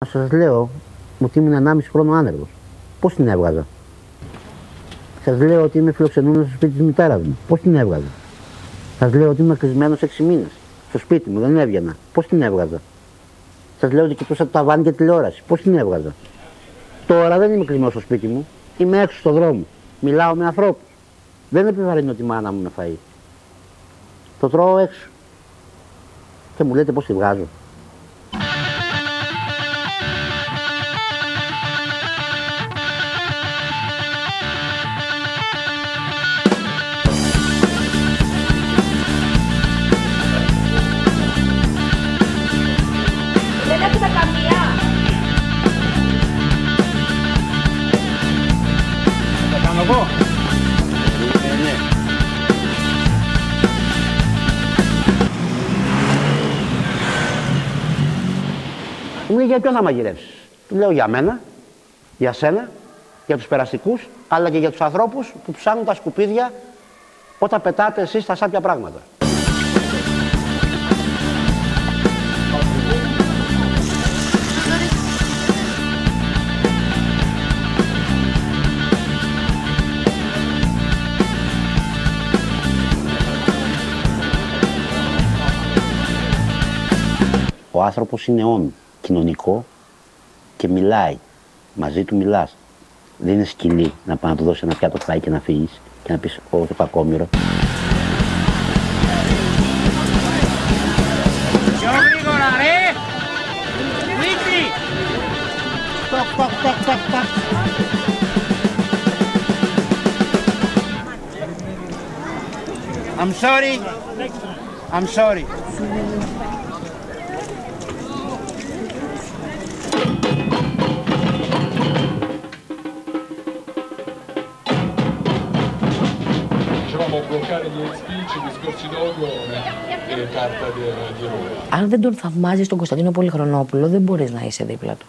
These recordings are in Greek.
Σας λέω ότι ήμουν 1,5 χρόνο άνεργος. Πώς την έβγαζα? Σας λέω ότι είμαι φιλοξενούμενος στο σπίτι της μητέρας μου. Πώς την έβγαζα? Σας λέω ότι είμαι κλεισμένος 6 μήνες στο σπίτι μου, δεν έβγαινα. Πώς την έβγαζα? Σας λέω ότι κοιτούσα το ταβάνι και τηλεόραση. Πώς την έβγαζα? Τώρα δεν είμαι κλεισμένος στο σπίτι μου. Είμαι έξω στον δρόμο. Μιλάω με ανθρώπους. Δεν επιβαρύνω τη μάνα μου με φαΐ. Το τρώω έξω. Και μου λέτε πώς τη βγάζω. Δεν έχουμε καμία. Θα κάνω εγώ. Ναι. Μου λέει για ποιον θα μαγειρεύσεις? Του λέω για μένα, για σένα, για τους περαστικούς, αλλά και για τους ανθρώπους που ψάχνουν τα σκουπίδια όταν πετάτε εσείς τα σάπια πράγματα. Ο άνθρωπος είναι όν, κοινωνικό και μιλάει. Μαζί του μιλάς. Δεν είναι σκυλί να πάει να του δώσει ένα πιάτο φαΐ και να φύγεις και να πεις «Ω, το κακόμοιρο». Πιο γρήγορα, ρε! Μίτσι! I'm sorry. I'm sorry. Dovevamo bloccare gli speech, i discorsi d'odio e carta di errore. Αν δεν τον θαυμάζεις τον Κωνσταντίνο Πολυχρονόπουλο, δεν μπορείς να είσαι δίπλα του.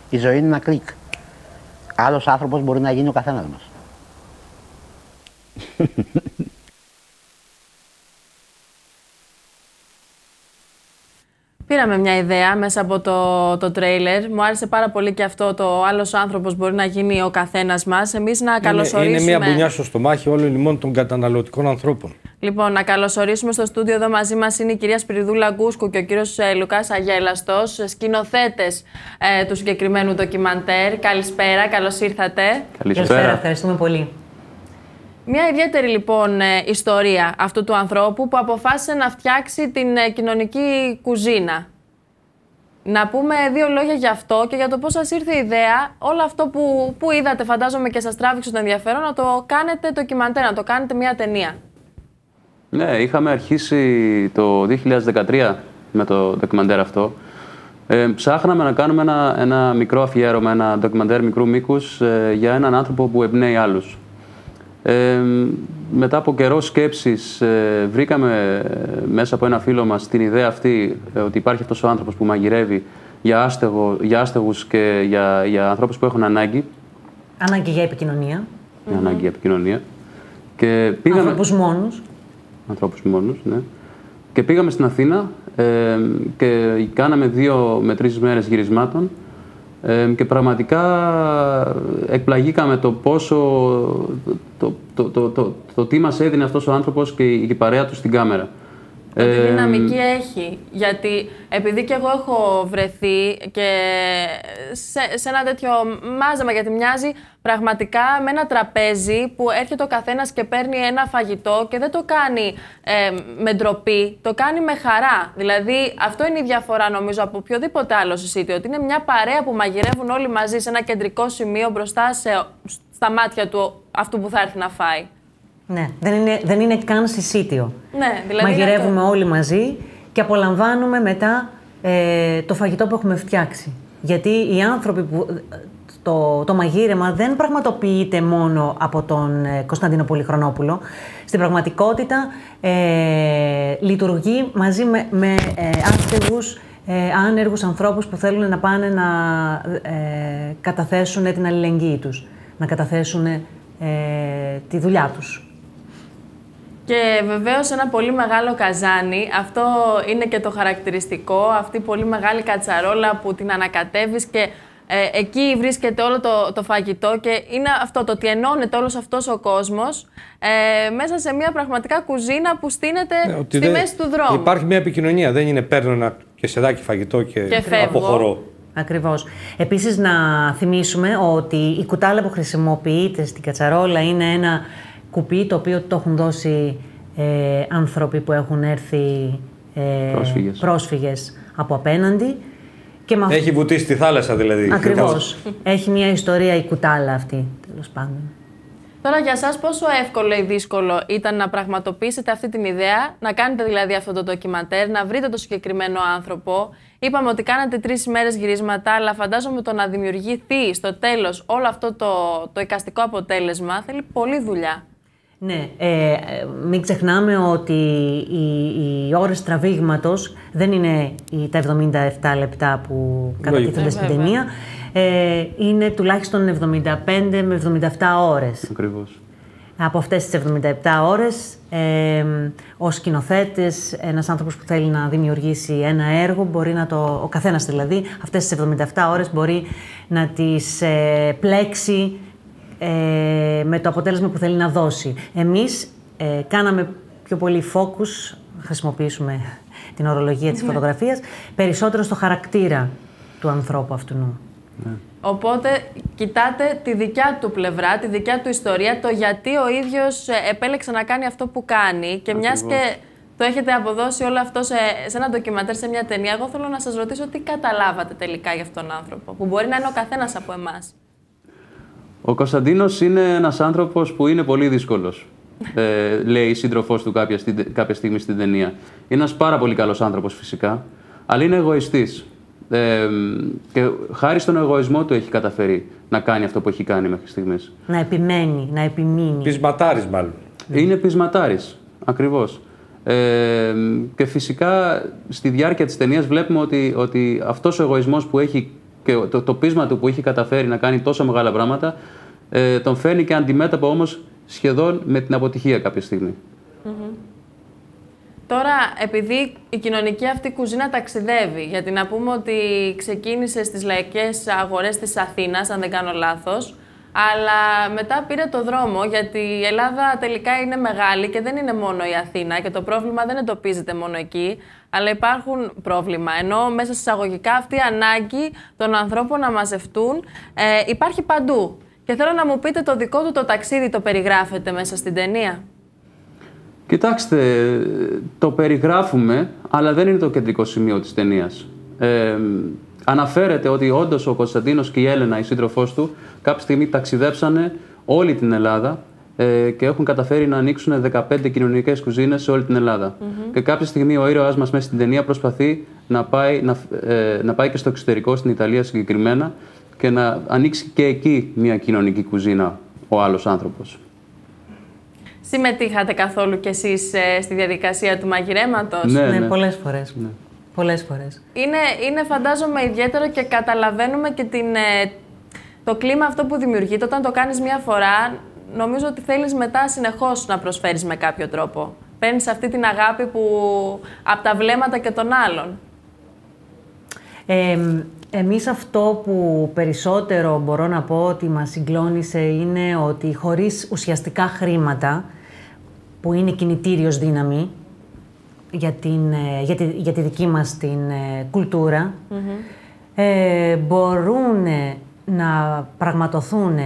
Η ζωή είναι ένα κλικ. Άλλος άνθρωπος μπορεί να γίνει ο καθένας μας. Πήραμε μια ιδέα μέσα από το τρέιλερ. Μου άρεσε πάρα πολύ και αυτό το άλλος άνθρωπος μπορεί να γίνει ο καθένας μας. Εμείς να καλωσορίσουμε. Είναι μια μπουνιά στο στομάχι όλων ημών των καταναλωτικών ανθρώπων. Λοιπόν, να καλωσορίσουμε στο στούντιο εδώ μαζί μας είναι η κυρία Σπυριδούλα Γκούσκου και ο κύριος Λουκάς Αγέλαστος, σκηνοθέτες του συγκεκριμένου ντοκιμαντέρ. Καλησπέρα, καλώς ήρθατε. Καλησπέρα, ευχαριστούμε πολύ. Μια ιδιαίτερη λοιπόν ιστορία αυτού του ανθρώπου που αποφάσισε να φτιάξει την κοινωνική κουζίνα. Να πούμε δύο λόγια γι' αυτό και για το πώς σας ήρθε η ιδέα, όλο αυτό που είδατε φαντάζομαι και σας τράβηξε το ενδιαφέρον, να το κάνετε ντοκιμαντέρ, να το κάνετε μια ταινία. Ναι, είχαμε αρχίσει το 2013 με το ντοκιμαντέρ αυτό. Ψάχναμε να κάνουμε ένα μικρό αφιέρωμα, ένα ντοκιμαντέρ μικρού μήκους για έναν άνθρωπο που εμπνέει άλλους. Μετά από καιρό σκέψης βρήκαμε μέσα από ένα φίλο μας την ιδέα αυτή ότι υπάρχει αυτός ο άνθρωπος που μαγειρεύει για άστεγους και για ανθρώπους που έχουν ανάγκη. Ανάγκη για επικοινωνία. Ανάγκη για επικοινωνία. Και πήγαμε... Ανθρώπους μόνους. Ναι. Και πήγαμε στην Αθήνα και κάναμε 2 με 3 μέρες γυρισμάτων και πραγματικά εκπλαγήκαμε το πόσο, το τι μας έδινε αυτός ο άνθρωπος και η παρέα του στην κάμερα. Τι δυναμική έχει, γιατί επειδή και εγώ έχω βρεθεί και σε ένα τέτοιο μάζεμα, γιατί μοιάζει πραγματικά με ένα τραπέζι που έρχεται ο καθένας και παίρνει ένα φαγητό και δεν το κάνει με ντροπή, το κάνει με χαρά. Δηλαδή αυτό είναι η διαφορά νομίζω από οποιοδήποτε άλλο συσίτιο, ότι είναι μια παρέα που μαγειρεύουν όλοι μαζί σε ένα κεντρικό σημείο μπροστά στα μάτια του αυτού που θα έρθει να φάει. Ναι, δεν είναι καν συσίτιο. Ναι, δηλαδή μαγειρεύουμε όλοι μαζί και απολαμβάνουμε μετά το φαγητό που έχουμε φτιάξει. Γιατί οι άνθρωποι που... Το μαγείρεμα δεν πραγματοποιείται μόνο από τον Κωνσταντίνο Πολυχρονόπουλο. Στην πραγματικότητα λειτουργεί μαζί με άστεγους, άνεργους ανθρώπους που θέλουν να πάνε να καταθέσουν την αλληλεγγύη τους. να καταθέσουν τη δουλειά τους. Και βεβαίως ένα πολύ μεγάλο καζάνι, αυτό είναι και το χαρακτηριστικό, αυτή η πολύ μεγάλη κατσαρόλα που την ανακατεύεις και εκεί βρίσκεται όλο το φαγητό και είναι αυτό το ότι ενώνεται όλος αυτός ο κόσμος μέσα σε μια πραγματικά κουζίνα που στείνεται στη μέση του δρόμου. Υπάρχει μια επικοινωνία, δεν είναι παίρνω ένα κεσεδάκι φαγητό και αποχωρώ. Ακριβώς. Επίσης να θυμίσουμε ότι η κουτάλα που χρησιμοποιείται στην κατσαρόλα είναι ένα κουπί το οποίο το έχουν δώσει άνθρωποι που έχουν έρθει πρόσφυγες από απέναντι. Και έχει βουτήσει τη θάλασσα δηλαδή. Ακριβώς. Έχει μια ιστορία η κουτάλα αυτή, τέλος πάντων. Τώρα για σας πόσο εύκολο ή δύσκολο ήταν να πραγματοποιήσετε αυτή την ιδέα, να κάνετε δηλαδή αυτό το ντοκιμαντέρ, να βρείτε το συγκεκριμένο άνθρωπο. Είπαμε ότι κάνατε 3 ημέρες γυρίσματα, αλλά φαντάζομαι το να δημιουργηθεί στο τέλος όλο αυτό το εικαστικό αποτέλεσμα θέλει πολλή δουλειά. Ναι, μην ξεχνάμε ότι οι ώρες τραβήγματος δεν είναι τα 77 λεπτά που κατατίθενται στην ταινία. Είναι τουλάχιστον 75 με 77 ώρες. Ακριβώς. Από αυτές τις 77 ώρες, ο σκηνοθέτης, ένας άνθρωπος που θέλει να δημιουργήσει ένα έργο, μπορεί να ο καθένας δηλαδή, αυτές τις 77 ώρες μπορεί να τις πλέξει με το αποτέλεσμα που θέλει να δώσει. Εμείς κάναμε πιο πολύ focus, χρησιμοποιήσουμε την ορολογία της φωτογραφίας, περισσότερο στο χαρακτήρα του ανθρώπου αυτού. Οπότε κοιτάτε τη δικιά του πλευρά, τη δικιά του ιστορία, το γιατί ο ίδιος επέλεξε να κάνει αυτό που κάνει και μιας και το έχετε αποδώσει όλο αυτό σε ένα ντοκιμαντέρ, σε μια ταινία, εγώ θέλω να σας ρωτήσω τι καταλάβατε τελικά για αυτόν τον άνθρωπο, που μπορεί να είναι ο καθένας από εμάς. Ο Κωνσταντίνος είναι ένας άνθρωπος που είναι πολύ δύσκολος, λέει η σύντροφός του κάποια στιγμή στην ταινία. Είναι ένας πάρα πολύ καλός άνθρωπος φυσικά, αλλά είναι εγωιστής. Και χάρη στον εγωισμό του έχει καταφέρει να κάνει αυτό που έχει κάνει μέχρι στιγμής. Να επιμένει, να επιμείνει. Πεισματάρης μάλλον. Είναι πεισματάρης, ακριβώς. Και φυσικά στη διάρκεια της ταινίας βλέπουμε ότι αυτός ο εγωισμός που έχει και το πείσμα του που έχει καταφέρει να κάνει τόσο μεγάλα πράγματα τον φέρνει και αντιμέτωπο όμως σχεδόν με την αποτυχία κάποια στιγμή. Τώρα, επειδή η κοινωνική αυτή κουζίνα ταξιδεύει, γιατί να πούμε ότι ξεκίνησε στις λαϊκές αγορές της Αθήνας, αν δεν κάνω λάθος, αλλά μετά πήρε το δρόμο, γιατί η Ελλάδα τελικά είναι μεγάλη και δεν είναι μόνο η Αθήνα και το πρόβλημα δεν εντοπίζεται μόνο εκεί, αλλά υπάρχουν πρόβλημα. Ενώ μέσα εισαγωγικά αυτή η ανάγκη των ανθρώπων να μαζευτούν υπάρχει παντού. Και θέλω να μου πείτε το δικό του το ταξίδι το περιγράφετε μέσα στην ταινία. Κοιτάξτε, το περιγράφουμε, αλλά δεν είναι το κεντρικό σημείο της ταινίας. Αναφέρεται ότι όντως ο Κωνσταντίνος και η Έλενα, η σύντροφός του, κάποια στιγμή ταξιδέψανε όλη την Ελλάδα και έχουν καταφέρει να ανοίξουν 15 κοινωνικές κουζίνες σε όλη την Ελλάδα. Και κάποια στιγμή ο ήρωάς μας μέσα στην ταινία προσπαθεί να πάει και στο εξωτερικό, στην Ιταλία συγκεκριμένα, και να ανοίξει και εκεί μια κοινωνική κουζίνα ο άλλος άνθρωπος. Συμμετείχατε καθόλου κι εσείς στη διαδικασία του μαγειρέματος? Ναι, πολλές φορές. Ναι. Πολλές φορές. Είναι φαντάζομαι ιδιαίτερο και καταλαβαίνουμε και το κλίμα αυτό που δημιουργείται. Όταν το κάνεις μία φορά, νομίζω ότι θέλεις μετά συνεχώς να προσφέρεις με κάποιο τρόπο. Παίρνεις αυτή την αγάπη από τα βλέμματα και των άλλων. Εμείς αυτό που περισσότερο μπορώ να πω ότι μας συγκλώνησε είναι ότι χωρίς ουσιαστικά χρήματα, που είναι κινητήριος δύναμη για τη δική μας την κουλτούρα, μπορούν να πραγματοθούν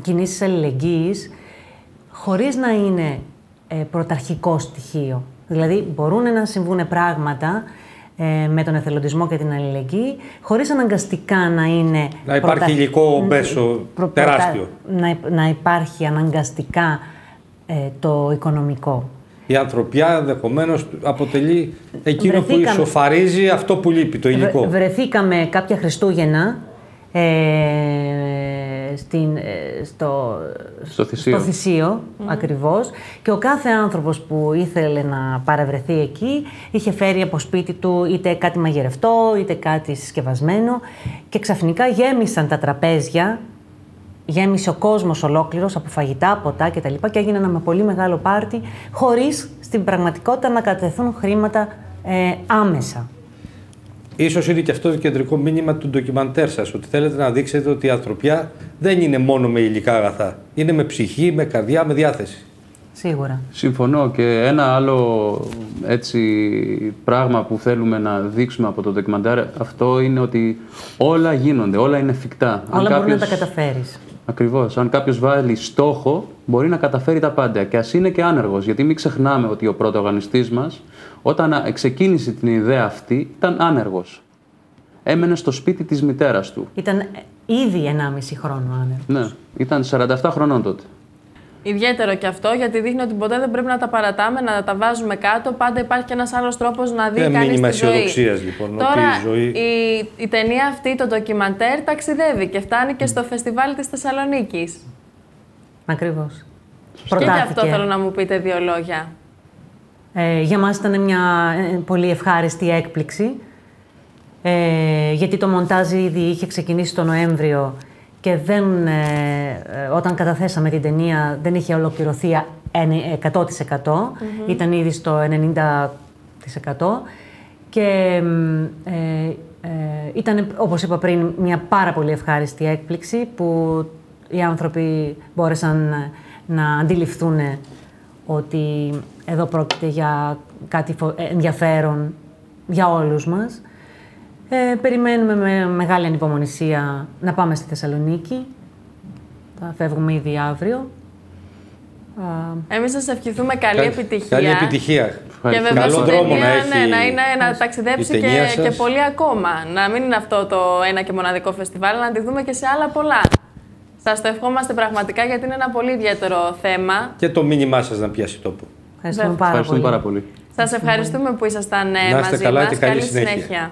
κινήσεις αλληλεγγύης χωρίς να είναι πρωταρχικό στοιχείο. Δηλαδή, μπορούν να συμβούν πράγματα με τον εθελοντισμό και την αλληλεγγύη, χωρίς αναγκαστικά να είναι... Να υπάρχει υλικό μέσο τεράστιο. Να υπάρχει αναγκαστικά το οικονομικό. Η ανθρωπιά ενδεχομένως αποτελεί εκείνο που ισοφαρίζει αυτό που λείπει, το υλικό. Βρεθήκαμε κάποια Χριστούγεννα Στο Θησίο. Στο Θησίο, ακριβώς. Και ο κάθε άνθρωπος που ήθελε να παραβρεθεί εκεί είχε φέρει από σπίτι του είτε κάτι μαγειρευτό, είτε κάτι συσκευασμένο και ξαφνικά γέμισαν τα τραπέζια, γέμισε ο κόσμος ολόκληρος από φαγητά, ποτά κτλ. Και έγινε ένα πολύ μεγάλο πάρτι, χωρίς στην πραγματικότητα να κατευθούν χρήματα άμεσα. Ίσως είναι και αυτό το κεντρικό μήνυμα του ντοκιμαντέρ σας, ότι θέλετε να δείξετε ότι η ανθρωπιά δεν είναι μόνο με υλικά αγαθά. Είναι με ψυχή, με καρδιά, με διάθεση. Σίγουρα. Συμφωνώ. Και ένα άλλο έτσι, πράγμα που θέλουμε να δείξουμε από το ντοκιμαντέρ αυτό είναι ότι όλα γίνονται, όλα είναι εφικτά. Όλα μπορούν να τα καταφέρεις. Ακριβώς. Αν κάποιος βάλει στόχο, μπορεί να καταφέρει τα πάντα. Και ας είναι και άνεργος. Γιατί μην ξεχνάμε ότι ο πρωταγωνιστής μας, όταν ξεκίνησε την ιδέα αυτή, ήταν άνεργος. Έμενε στο σπίτι της μητέρας του. Ήταν ήδη 1,5 χρόνο άνεργος. Ναι, ήταν 47 χρονών τότε. Ιδιαίτερο και αυτό, γιατί δείχνει ότι ποτέ δεν πρέπει να τα παρατάμε, να τα βάζουμε κάτω. Πάντα υπάρχει και ένας άλλος τρόπος να δει κανείς μήνυμα τη ζωή. αισιοδοξίας, λοιπόν. Τώρα, ότι η ζωή... η ταινία αυτή, το ντοκιμαντέρ, ταξιδεύει και φτάνει και στο φεστιβάλ της Θεσσαλονίκης. Ακριβώς. Και γι' αυτό θέλω να μου πείτε 2 λόγια. Για μας ήταν μια πολύ ευχάριστη έκπληξη, γιατί το μοντάζ ήδη είχε ξεκινήσει το Νοέμβριο και όταν καταθέσαμε την ταινία δεν είχε ολοκληρωθεί 100%, ήταν ήδη στο 90% και ήταν, όπως είπα πριν, μια πάρα πολύ ευχάριστη έκπληξη που οι άνθρωποι μπόρεσαν να αντιληφθούν ότι εδώ πρόκειται για κάτι ενδιαφέρον για όλους μας. Περιμένουμε με μεγάλη ανυπομονησία να πάμε στη Θεσσαλονίκη. Θα φεύγουμε ήδη αύριο. Εμείς σας ευχηθούμε καλή επιτυχία. Καλή επιτυχία. Και βέβαια Καλό στην δρόμο ταινία, να έχει να ταξιδέψει και πολύ ακόμα. Να μην είναι αυτό το ένα και μοναδικό φεστιβάλ, να τη δούμε και σε άλλα πολλά. Σας το ευχόμαστε πραγματικά, γιατί είναι ένα πολύ ιδιαίτερο θέμα. Και το μήνυμά σας να πιάσει τόπο. Ευχαριστούμε πάρα πολύ. Σας ευχαριστούμε που ήσασταν μαζί μας. Καλή συνέχεια.